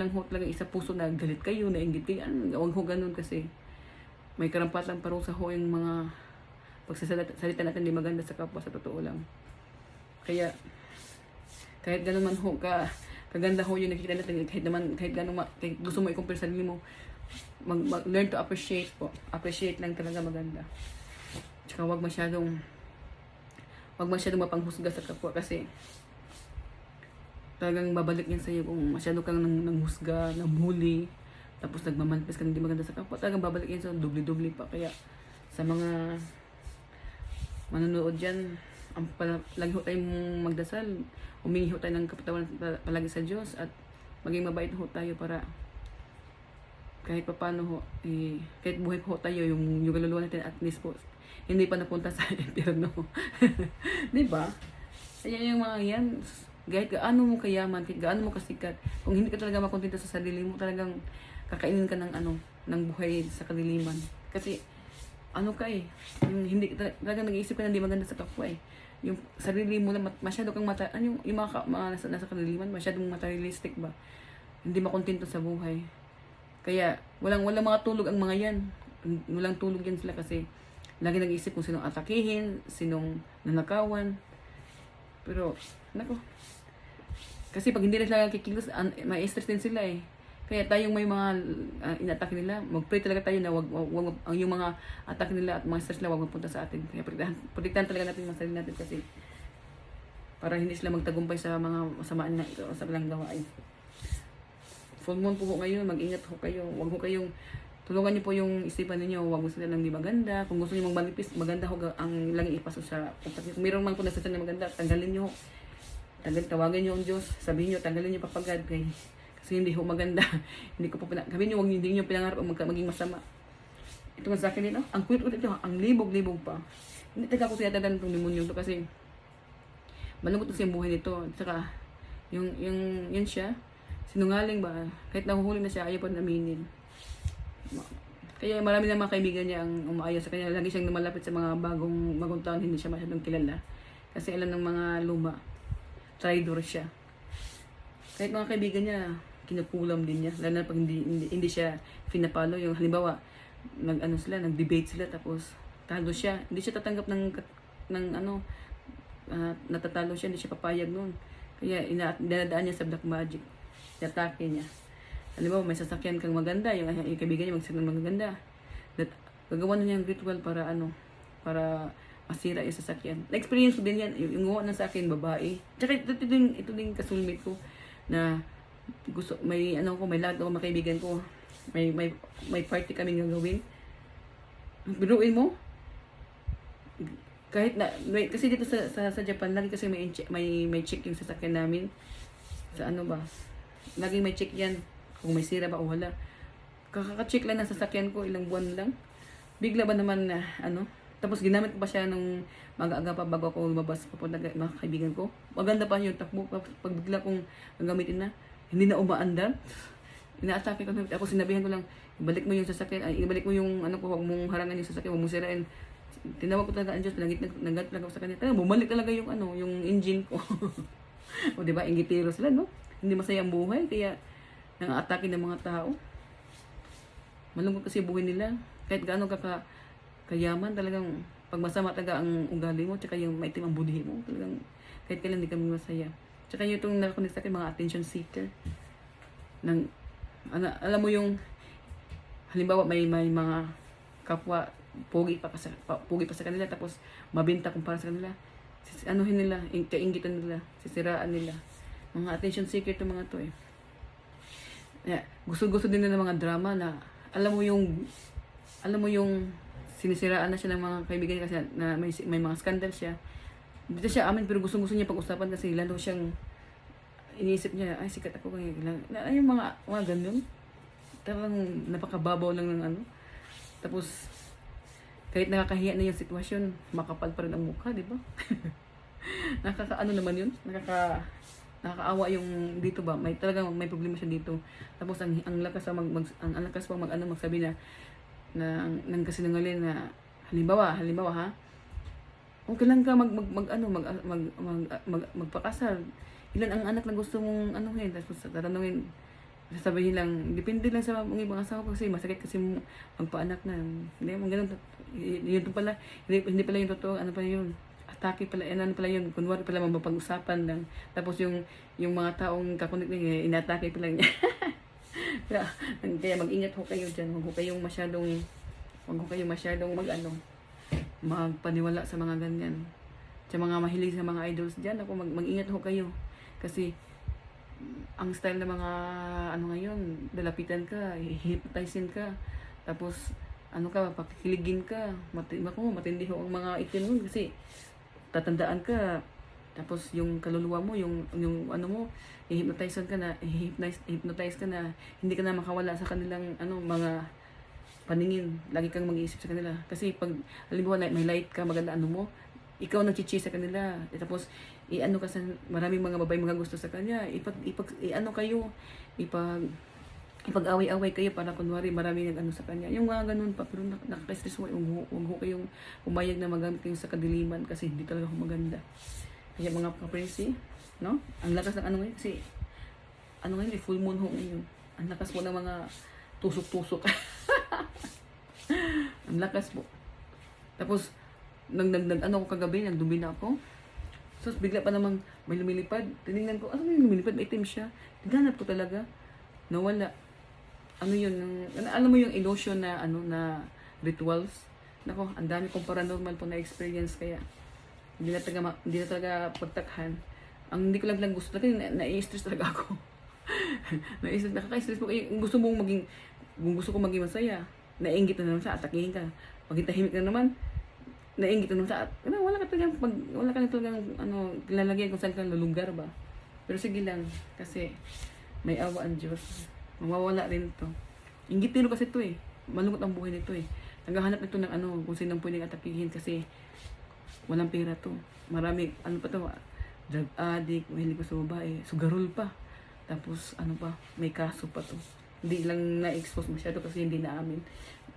lang ho talaga isa puso na galit kayo, nainggit kayo. Huwag ho ganun kasi may karampatan parusa ho yung mga pagsasalita natin di maganda sa kapwa, sa totoo lang. Kaya kahit ganun man ho kaganda ho yung nakikita natin, kahit ganun kahit gusto mo i-compare sarili mo, learn to appreciate po. Appreciate lang talaga maganda. Tsaka wag masyadong mapanghusga sa kapwa kasi talagang babalik yan sa'yo kung masyado kang nanghusga, nabully, tapos nagmamanifest ka na hindi maganda sa kapwa, talagang babalik yan sa'yo, dubli-dubli pa. Kaya sa mga manonood dyan, lagi ho tayong magdasal, humingi ho tayo ng kapatawan palagi sa Diyos at maging mabait ho tayo para kahit pa paano ho, kahit buhay po tayo, yung kaluluwa natin at least po, hindi pa napunta sa impyerno. Diba? Kaya yung mga yan, kahit gaano mo kayaman, kahit gaano mo kasikat, kung hindi ka talaga makontento sa sarili mo, talagang kakainin ka ng buhay sa kadiliman. Kasi, yung hindi talagang nag-iisip ka na hindi maganda sa kapwa eh. Yung sarili mo na masyado kang yung mga nasa kadiliman, masyadong materialistic ba? Hindi makontento sa buhay. Kaya, walang mga tulog ang mga yan. Walang tulog yan sila kasi lagi nag-iisip kung sinong atakihin, sinong nanakawan. Pero, kasi pag hindi na sila kikilos, may stress din sila eh. Kaya tayong may mga inatake nila, mag-pray talaga tayo na wag yung mga atake nila at mga stress nila wag magpunta sa atin. Kaya protektahan talaga natin yung sarili natin kasi para hindi sila magtagumpay sa mga masamaan na ito sa kanilang gawain. Full moon po ngayon, mag-ingat ho kayo. Wag ho kayong tulungan niyo po yung isipan niyo, wag mo sila nang di maganda. Kung gusto niyo magmanifest, maganda ho ang lagi ipaso sa kung mayroon man po nasa na maganda, tanggalin niyo. Tawagan niyo ang Diyos, sabihin niyo tanggalin niyo papagad kasi hindi ho maganda. Hindi ko po sabihin niyo wag hindi niyo pinangarap maging masama. Ito nga sa akin dito, ang kulit-kulit ito, ang libog-libog pa. Hindi talaga ako tinatandaan itong demonyo ito kasi malungkot kasi yung buhay nito. At saka, yun siya, sinungaling ba? Kahit nahuhuli na siya, ayaw pa naminin. Kaya marami ng mga kaibigan niya ang umaayaw sa kanya. Lagi siyang lumalapit sa mga bagong taon, hindi siya masyadong kilala. Kasi alam ng mga luma, traitor siya. Kahit mga kaibigan niya, kinukulam din niya. Lalo na pag hindi siya pinapalo. Yung halimbawa, nag-debate sila, tapos talo siya. Hindi siya tatanggap natatalo siya, hindi siya papayag nun. Kaya dinadaan niya sa black magic. Atake niya. Halimbawa, may sasakyan kang maganda, yung kaibigan niya magsasakin maganda. Gagawa na niya ang ritual para masira yung sasakyan. Na-experience ko din yan. Yung gawa na sa akin, babae. Tsaka ito din kasulmate ko na gusto, may lahat ako mga kaibigan ko. May party kaming gagawin. Biruin mo, kahit na, kasi dito sa Japan, lagi kasi may check yung sasakyan namin. Sa laging may check yan. Kung may sira ba o wala. Kakaka-check lang ng sasakyan ko, ilang buwan lang. Bigla ba naman na, tapos ginamit ko pa siya nung mag-aga pa bago ako lumabas papunta mga kaibigan ko. Maganda pa yung takbo. Pag bigla kong gagamitin na, hindi na umaandar. Inaatake ko. Tapos sinabihan ko lang, ibalik mo yung sasakyan, ibalik mo yung huwag mong harangan yung sasakyan, huwag mong sirain. Tinawag ko talaga ang Diyos, nanggat lang ako sa kanya. Talaga, bumalik talaga yung yung engine ko. O diba, ingitero sila, no? Hindi masaya ang buhay, kaya nang-atake ng mga tao. Malungkot kasi buhay nila. Kahit gaano kayaman, talagang pag masama talaga ang ugali mo, tsaka yung maitim ang budihin mo, talagang kahit kailan hindi kami masaya. Tsaka yung itong nakakonect sa akin, mga attention seeker. Alam mo yung, halimbawa may mga kapwa, pogi pa sa kanila, tapos mabinta kumpara sa kanila. Nila, kaingitan nila, sisiraan nila. Mga attention seeker itong mga to eh. Yeah, gusto din nila ng mga drama na alam mo yung sinisiraan na siya ng mga kaibigan niya kasi na may mga scandal siya. Dito siya amin pero gusto niya pag-usapan kasi lalo siyang iniisip niya, ay sikat ako kaya yung mga ganun. Talagang napakababaw lang ng Tapos kahit nakakahiya na yung sitwasyon, makapal pa rin ang mukha, di ba? Naman yun? Nakakaawa yung dito ba? Talagang may problema siya dito. Tapos ang lakas pa magsabi na ng kasinungaling na halimbawa ha. Okay lang ka magpakasal. Ilan ang anak na gusto mong tapos tatanungin sasabihin lang, depende lang sa mga asawa ko kasi masakit kasi magpaanak na. Hindi, mga ganun. Yun pala, hindi pala yung totoo, ano pala yun, atake pala, ano pala yun, kunwari pala mapag-usapan lang. Tapos yung mga taong kakunik niya, inatake pala niya. Kaya mag-ingat ho kayo dyan, huwag ho kayong masyadong magpaniwala sa mga ganyan. Sa mga mahilig sa mga idols dyan, ako mag-ingat ho kayo. Kasi, ang style ng mga ngayon, dalapitan ka, hypnotizein ka, tapos pakikiligin ka, matindi ho ang mga itim nun kasi tatandaan ka, tapos yung kaluluwa mo, yung i-hypnotize ka na, hypnotize ka na, hindi ka na makawala sa kanilang mga paningin, lagi kang mag-iisip sa kanila. Kasi pag, halimbawa, may light ka, maganda ikaw nag-chichi sa kanila. Tapos, ka sa maraming mga babae mga gusto sa kanya. Ipag-away-away kayo para kunwari maraming sa kanya. Yung mga ganun pa, pero nakaka-stress mo, huwag ho kayong umayag na magamit kayo sa kadiliman kasi hindi talaga maganda. Kaya mga kapresi, no? Ang lakas ng ngayon kasi, ngayon, full moon ho ngayon. Ang lakas po ng mga tusok-tusok. Ang lakas po. Tapos, ko kagabi, nagdumi na ako. So, bigla pa namang may lumilipad. Tinignan ko, may lumilipad? May itim siya. Tignan ko talaga. Nawala. Alam mo yung illusion na, na rituals? Nako, ang dami kong paranormal po na experience kaya hindi na talaga pagtakhan. Ang hindi ko lang gusto talaga, na-stress talaga ako. Nakaka-stress po. Kung gusto ko maging masaya, nainggit na naman sa atakihin ka. Pag tahimik na naman, nainggit na naman sa wala ka talagang lalagyan kung saan ka lulugar ba. Pero sige lang, kasi may awa ang Diyos. Mawawala rin to. Inggitero kasi to eh. Malungkot ang buhay nito eh. Naghahanap nito ng kung sinong pwedeng atakihin kasi walang pera to. Marami, drug addict, mahilig ko sa babae, sugarol pa. Tapos, may kaso pa to. Hindi lang na-expose masyado kasi hindi na amin.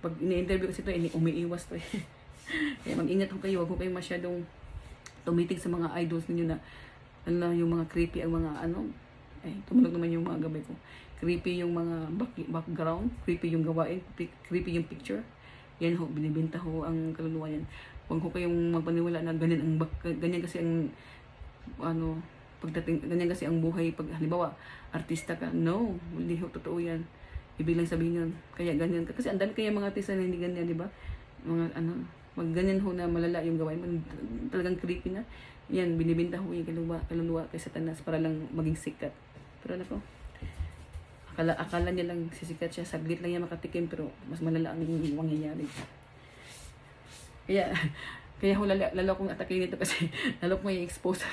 Pag ini-interview kasi to, umiiwas to eh. Kaya mag-ingat ho kayo, huwag ho kayong masyadong tumitig sa mga idols ninyo na, yung mga creepy ang mga tumulog naman yung mga gabay ko. Creepy yung mga background, creepy yung gawain, creepy yung picture. Yan ho, binibenta ho ang kaluluwa yan. Huwag ho kayong magpaniwala na ganyan kasi ang ganyan kasi ang buhay pag halimbawa artista ka. No, hindi ho totoo yan. Ibig lang sabihin yun. Kaya ganyan ka. Kasi ang dami kaya mga artista na hindi ganyan, di ba? Mga ganyan ho na malala yung gawain mo. Talagang creepy na. Yan, binibenta ho yung kaluluwa kay Satanas para lang maging sikat. Pero akala niya lang sisikat siya. Saglit lang yan makatikim pero mas malala ang mangyayari. Kaya ho lalo kong atake nito kasi lalo kong i-expose.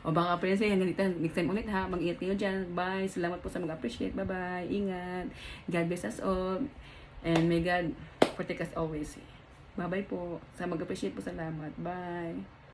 O baka friends, next time ulit ha. Mag-ingat kayo dyan. Bye. Salamat po sa mag-appreciate. Bye-bye. Ingat. God bless us all. And may God protect us always. Bye-bye po. Sa mag-appreciate po, salamat. Bye.